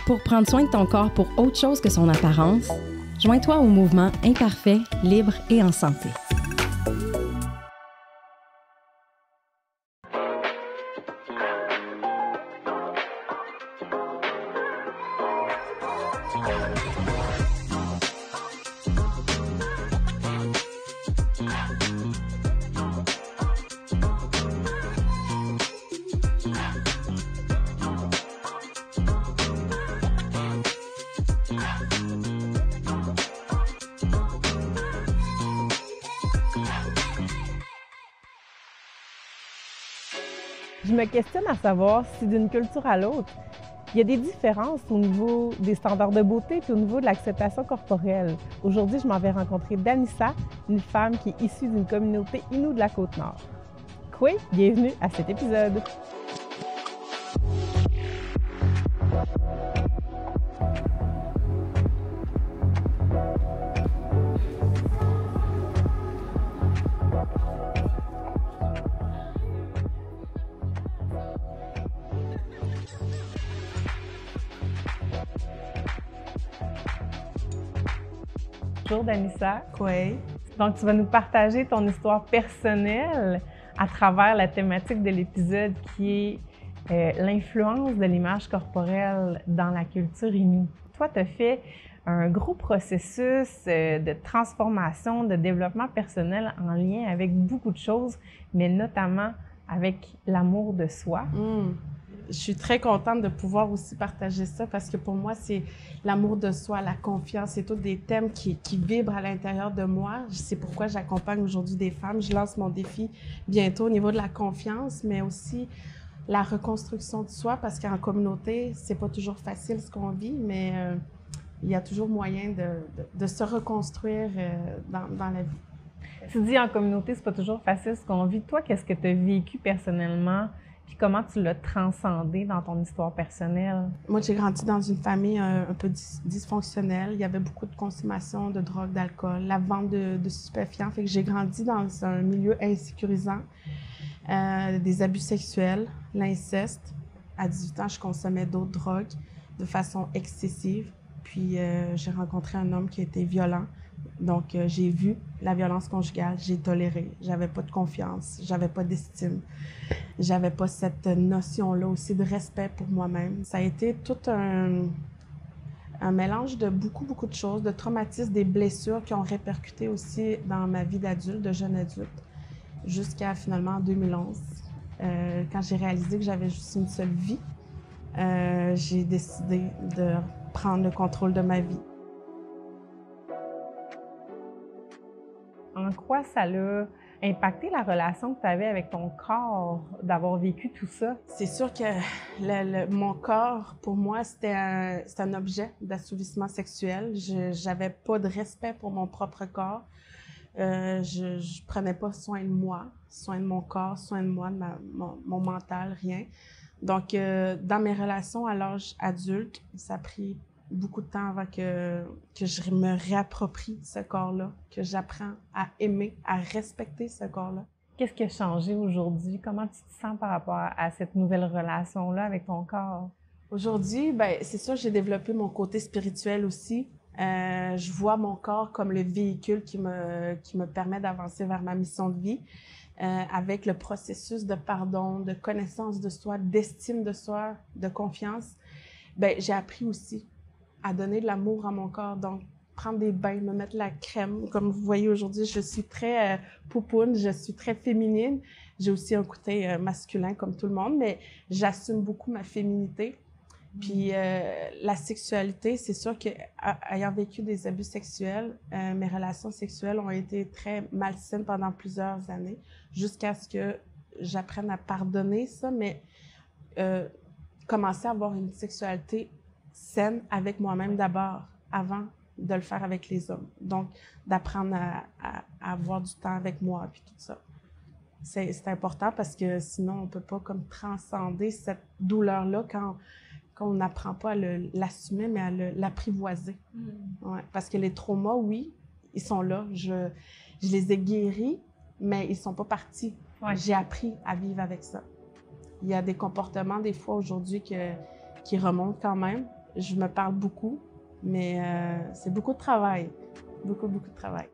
Pour prendre soin de ton corps pour autre chose que son apparence, joins-toi au mouvement Imparfait, libre et en santé. Je me questionne à savoir si d'une culture à l'autre, il y a des différences au niveau des standards de beauté et au niveau de l'acceptation corporelle. Aujourd'hui, je m'en vais rencontrer Danissa, une femme qui est issue d'une communauté Innu de la Côte-Nord. Kwe, bienvenue à cet épisode! Bonjour Danissa. Oui. Donc, tu vas nous partager ton histoire personnelle à travers la thématique de l'épisode qui est l'influence de l'image corporelle dans la culture Innu. Toi, tu as fait un gros processus de transformation, de développement personnel en lien avec beaucoup de choses, mais notamment avec l'amour de soi. Je suis très contente de pouvoir aussi partager ça parce que pour moi, c'est l'amour de soi, la confiance, c'est tous des thèmes qui vibrent à l'intérieur de moi. C'est pourquoi j'accompagne aujourd'hui des femmes. Je lance mon défi bientôt au niveau de la confiance, mais aussi la reconstruction de soi parce qu'en communauté, c'est pas toujours facile ce qu'on vit, mais il y a toujours moyen de se reconstruire dans la vie. Tu dis en communauté, c'est pas toujours facile ce qu'on vit. Toi, qu'est-ce que tu as vécu personnellement? Puis comment tu l'as transcendé dans ton histoire personnelle? Moi, j'ai grandi dans une famille un peu dysfonctionnelle. Il y avait beaucoup de consommation de drogue, d'alcool, la vente de stupéfiants. Fait que j'ai grandi dans un milieu insécurisant, des abus sexuels, l'inceste. À 18 ans, je consommais d'autres drogues de façon excessive. Puis j'ai rencontré un homme qui était violent. Donc, j'ai vu la violence conjugale, j'ai toléré. J'avais pas de confiance, j'avais pas d'estime. J'avais pas cette notion-là aussi de respect pour moi-même. Ça a été tout un mélange de beaucoup de choses, de traumatismes, des blessures qui ont répercuté aussi dans ma vie d'adulte, de jeune adulte, jusqu'à finalement en 2011. Quand j'ai réalisé que j'avais juste une seule vie, j'ai décidé de prendre le contrôle de ma vie. En quoi ça l'a impacté la relation que tu avais avec ton corps, d'avoir vécu tout ça? C'est sûr que mon corps, pour moi, c'est un objet d'assouvissement sexuel. Je n'avais pas de respect pour mon propre corps. Je prenais pas soin de moi, soin de mon corps, soin de moi, de mon mental, rien. Donc, dans mes relations à l'âge adulte, ça a pris beaucoup de temps avant que je me réapproprie ce corps-là, que j'apprends à aimer, à respecter ce corps-là. Qu'est-ce qui a changé aujourd'hui? Comment tu te sens par rapport à cette nouvelle relation-là avec ton corps? Aujourd'hui, ben c'est sûr, j'ai développé mon côté spirituel aussi. Je vois mon corps comme le véhicule qui me permet d'avancer vers ma mission de vie, avec le processus de pardon, de connaissance de soi, d'estime de soi, de confiance. Ben j'ai appris aussi à donner de l'amour à mon corps, donc prendre des bains, me mettre la crème. Comme vous voyez aujourd'hui, je suis très poupoune, je suis très féminine. J'ai aussi un côté masculin comme tout le monde, mais j'assume beaucoup ma féminité. Puis la sexualité, c'est sûr qu'ayant vécu des abus sexuels, mes relations sexuelles ont été très malsaines pendant plusieurs années, jusqu'à ce que j'apprenne à pardonner ça, mais commencer à avoir une sexualité saine avec moi-même d'abord, avant de le faire avec les hommes. Donc, d'apprendre à avoir du temps avec moi, puis tout ça. C'est important parce que sinon, on ne peut pas comme transcender cette douleur-là quand on n'apprend pas à l'assumer, mais à l'apprivoiser. Ouais, parce que les traumas, oui, ils sont là. Je les ai guéris, mais ils ne sont pas partis. Ouais. J'ai appris à vivre avec ça. Il y a des comportements, des fois, aujourd'hui, qui remontent quand même. je me parle beaucoup, mais c'est beaucoup de travail. Beaucoup, beaucoup de travail.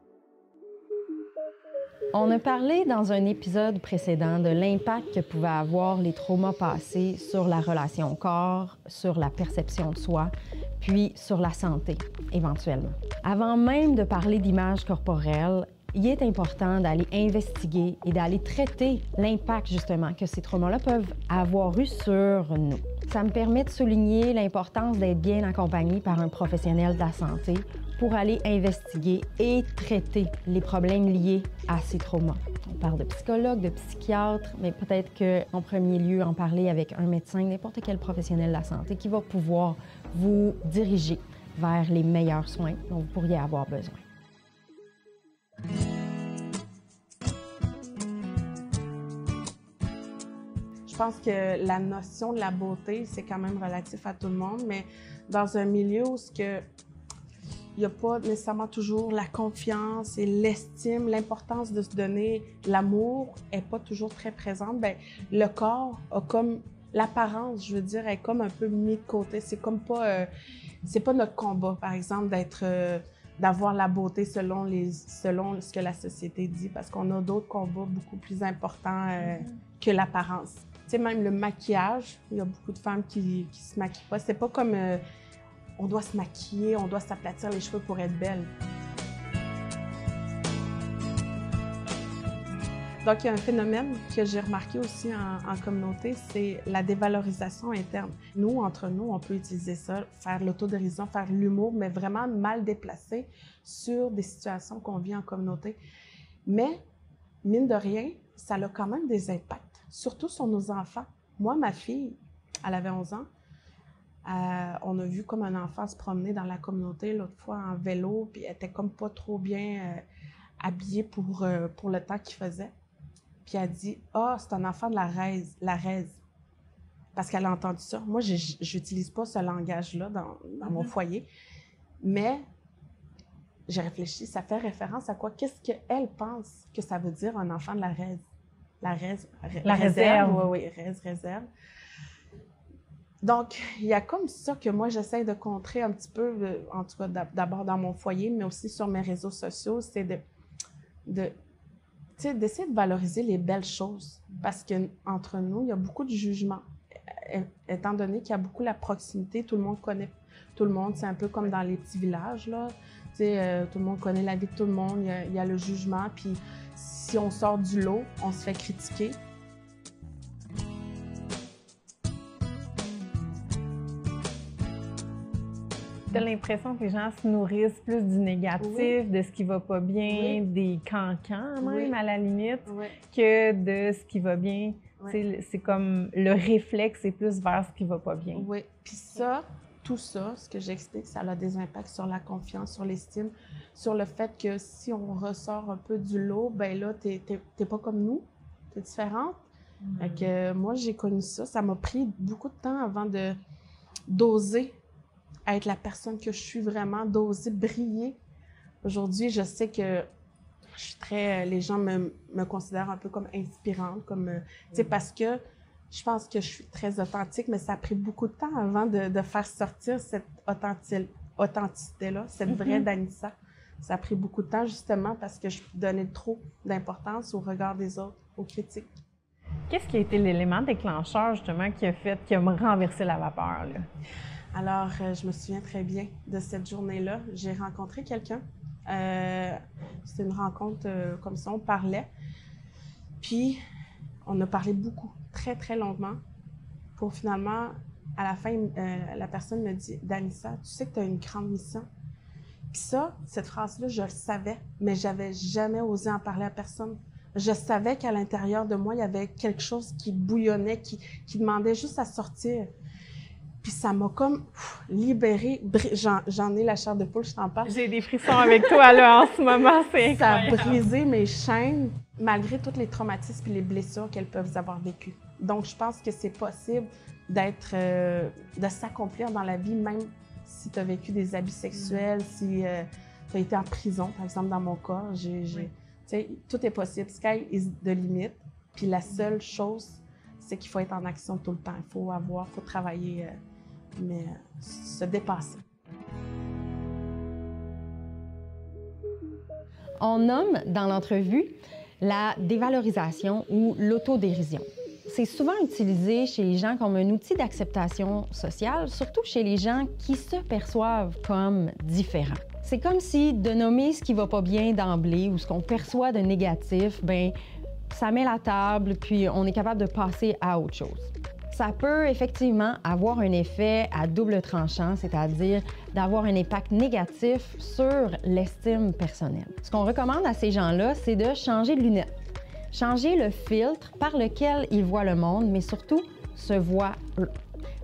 On a parlé dans un épisode précédent de l'impact que pouvaient avoir les traumas passés sur la relation au corps, sur la perception de soi, puis sur la santé, éventuellement. Avant même de parler d'image corporelle, il est important d'aller investiguer et d'aller traiter l'impact, justement, que ces traumas-là peuvent avoir eu sur nous. Ça me permet de souligner l'importance d'être bien accompagné par un professionnel de la santé pour aller investiguer et traiter les problèmes liés à ces traumas. On parle de psychologue, de psychiatre, mais peut-être qu'en premier lieu, en parler avec un médecin, n'importe quel professionnel de la santé qui va pouvoir vous diriger vers les meilleurs soins dont vous pourriez avoir besoin. Je pense que la notion de la beauté, c'est quand même relatif à tout le monde, mais dans un milieu où il n'y a pas nécessairement toujours la confiance et l'estime, l'importance de se donner l'amour n'est pas toujours très présente, bien, le corps a comme l'apparence, je veux dire, est comme un peu mis de côté. C'est comme pas, c'est pas notre combat, par exemple, d'avoir la beauté selon ce que la société dit, parce qu'on a d'autres combats beaucoup plus importants que l'apparence. Tu sais, même le maquillage, il y a beaucoup de femmes qui se maquillent pas. C'est pas comme on doit se maquiller, on doit s'aplatir les cheveux pour être belle. Donc, il y a un phénomène que j'ai remarqué aussi en communauté, c'est la dévalorisation interne. Nous, entre nous, on peut utiliser ça, faire l'autodérision, faire l'humour, mais vraiment mal déplacé sur des situations qu'on vit en communauté. Mais, mine de rien, ça a quand même des impacts, surtout sur nos enfants. Moi, ma fille, elle avait 11 ans. On a vu comme un enfant se promener dans la communauté l'autre fois en vélo, puis elle était comme pas trop bien habillée pour le temps qu'il faisait. Puis elle dit « Ah, c'est un enfant de la raise. » Parce qu'elle a entendu ça. Moi, je n'utilise pas ce langage-là dans mon foyer. Mais j'ai réfléchi, ça fait référence à quoi? Qu'est-ce qu'elle pense que ça veut dire un enfant de la raise? La réserve. Oui, réserve. Donc, il y a comme ça que moi, j'essaie de contrer un petit peu, en tout cas d'abord dans mon foyer, mais aussi sur mes réseaux sociaux, c'est d'essayer de valoriser les belles choses. Parce qu'entre nous, il y a beaucoup de jugements. Étant donné qu'il y a beaucoup la proximité, tout le monde connaît tout le monde. C'est un peu comme dans les petits villages, là. Tout le monde connaît la vie de tout le monde. Il y a le jugement. Puis si on sort du lot, on se fait critiquer. Tu as l'impression que les gens se nourrissent plus du négatif, de ce qui va pas bien, des cancans même à la limite, que de ce qui va bien. C'est comme le réflexe est plus vers ce qui va pas bien. Oui, puis tout ça, ce que j'explique, ça a des impacts sur la confiance, sur l'estime, sur le fait que si on ressort un peu du lot, ben là, t'es pas comme nous, t'es différente. Fait que moi, j'ai connu ça. Ça m'a pris beaucoup de temps avant d'oser être la personne que je suis vraiment, d'oser briller. Aujourd'hui, je sais que je suis les gens me considèrent un peu comme inspirante, parce que je pense que je suis très authentique, mais ça a pris beaucoup de temps avant de faire sortir cette authenticité-là, cette vraie Danissa. Ça a pris beaucoup de temps, justement, parce que je donnais trop d'importance au regard des autres, aux critiques. Qu'est-ce qui a été l'élément déclencheur, justement, qui a renversé la vapeur, là? Alors, je me souviens très bien de cette journée-là. J'ai rencontré quelqu'un. C'était une rencontre comme ça, on parlait. Puis, on a parlé beaucoup, très, très longuement. Pour finalement, à la fin, la personne me dit « Danissa, tu sais que tu as une grande mission. » Puis ça, cette phrase-là, je le savais, mais j'avais jamais osé en parler à personne. Je savais qu'à l'intérieur de moi, il y avait quelque chose qui bouillonnait, qui demandait juste à sortir. Puis ça m'a comme libérée. J'en ai la chair de poule, je t'en parle. J'ai des frissons avec toi là en ce moment, c'est incroyable. Ça a brisé mes chaînes, malgré tous les traumatismes et les blessures qu'elles peuvent avoir vécues. Donc, je pense que c'est possible de s'accomplir dans la vie, même si tu as vécu des abus sexuels, si tu as été en prison, par exemple, dans mon cas. Tout est possible. Sky is the limit. Puis la seule chose, c'est qu'il faut être en action tout le temps. Il faut travailler mais se dépasser. On nomme dans l'entrevue la dévalorisation ou l'autodérision. C'est souvent utilisé chez les gens comme un outil d'acceptation sociale, surtout chez les gens qui se perçoivent comme différents. C'est comme si de nommer ce qui va pas bien d'emblée ou ce qu'on perçoit de négatif, bien, ça met la table, puis on est capable de passer à autre chose. Ça peut effectivement avoir un effet à double tranchant, c'est-à-dire d'avoir un impact négatif sur l'estime personnelle. Ce qu'on recommande à ces gens-là, c'est de changer de lunettes, changer le filtre par lequel ils voient le monde, mais surtout se voient eux.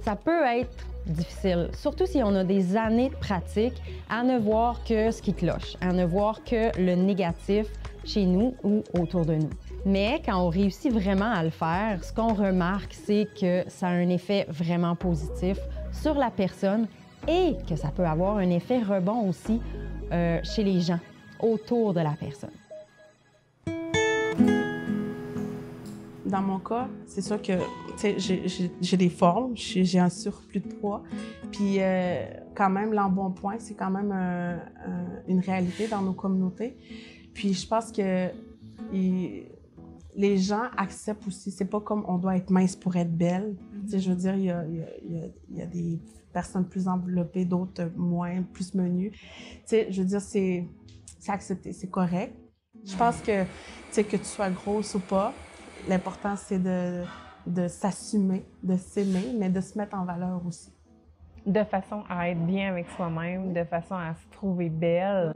Ça peut être difficile, surtout si on a des années de pratique, à ne voir que ce qui cloche, à ne voir que le négatif chez nous ou autour de nous. Mais quand on réussit vraiment à le faire, ce qu'on remarque, c'est que ça a un effet vraiment positif sur la personne et que ça peut avoir un effet rebond aussi chez les gens autour de la personne. Dans mon cas, c'est sûr que j'ai des formes, j'ai un surplus de poids, puis quand même, l'embonpoint, c'est quand même une réalité dans nos communautés. Puis je pense que les gens acceptent aussi, c'est pas comme on doit être mince pour être belle. Je veux dire, il y a des personnes plus enveloppées, d'autres moins, plus menues. Je veux dire, c'est accepté, c'est correct. Je pense que tu sois grosse ou pas, l'important, c'est de s'assumer, de s'aimer, mais de se mettre en valeur aussi. De façon à être bien avec soi-même, de façon à se trouver belle,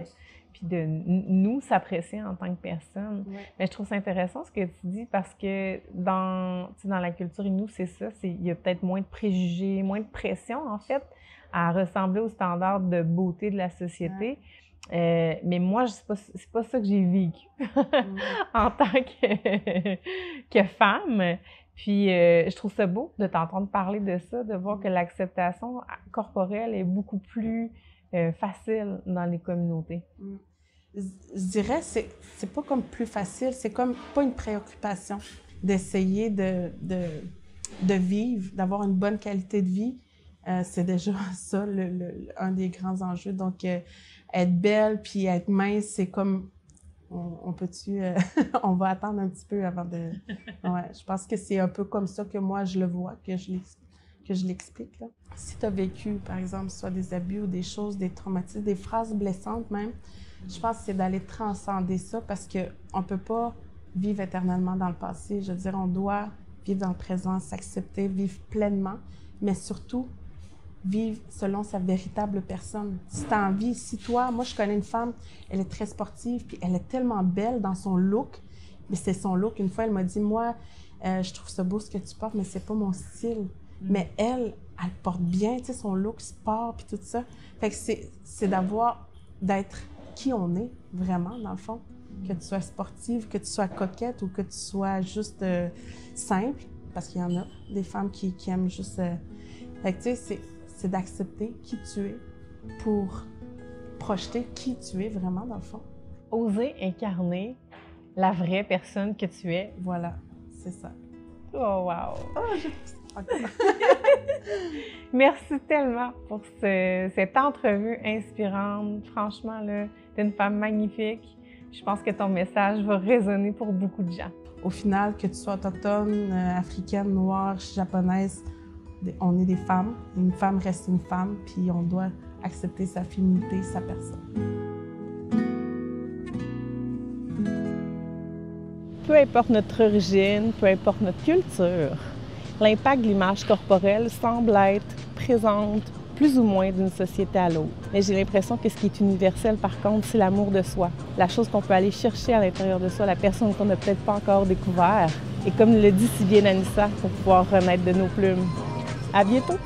puis de nous s'apprécier en tant que personne. Mais je trouve ça intéressant ce que tu dis parce que dans la culture Innu, c'est ça, il y a peut-être moins de préjugés, moins de pression, en fait, à ressembler aux standards de beauté de la société. Mais moi, c'est pas ça que j'ai vécu en tant que femme. Puis, je trouve ça beau de t'entendre parler de ça, de voir que l'acceptation corporelle est beaucoup plus facile dans les communautés. Je dirais, c'est pas comme plus facile, c'est comme pas une préoccupation d'essayer de vivre, d'avoir une bonne qualité de vie. C'est déjà ça, un des grands enjeux. Donc, être belle puis être mince, c'est comme, on peut-tu, on va attendre un petit peu avant de... Ouais, je pense que c'est un peu comme ça que moi, je le vois, que je l'explique. Là. Si tu as vécu, par exemple, soit des abus ou des choses, des traumatismes, des phrases blessantes même, je pense que c'est d'aller transcender ça parce qu'on ne peut pas vivre éternellement dans le passé. Je veux dire, on doit vivre dans le présent, s'accepter, vivre pleinement, mais surtout vivre selon sa véritable personne. Si tu as envie, si toi, moi je connais une femme, elle est très sportive, puis elle est tellement belle dans son look, mais c'est son look. Une fois, elle m'a dit, moi, je trouve ça beau ce que tu portes, mais c'est pas mon style. Mais elle porte bien, tu sais, son look sport, puis tout ça. Fait que c'est d'être qui on est, vraiment, dans le fond. Que tu sois sportive, que tu sois coquette ou que tu sois juste simple, parce qu'il y en a des femmes qui aiment juste... Fait que, tu sais, c'est d'accepter qui tu es pour projeter qui tu es vraiment, dans le fond. Oser incarner la vraie personne que tu es. Voilà, c'est ça. Oh, wow! Oh, Merci tellement pour cette entrevue inspirante. Franchement, là, t'es une femme magnifique. Je pense que ton message va résonner pour beaucoup de gens. Au final, que tu sois autochtone, africaine, noire, japonaise, on est des femmes. Une femme reste une femme, puis on doit accepter sa féminité, sa personne. Peu importe notre origine, peu importe notre culture, l'impact de l'image corporelle semble être présente plus ou moins d'une société à l'autre. Mais j'ai l'impression que ce qui est universel, par contre, c'est l'amour de soi. La chose qu'on peut aller chercher à l'intérieur de soi, la personne qu'on n'a peut-être pas encore découvert. Et comme le dit si bien Anissa, pour pouvoir renaître de nos plumes. À bientôt!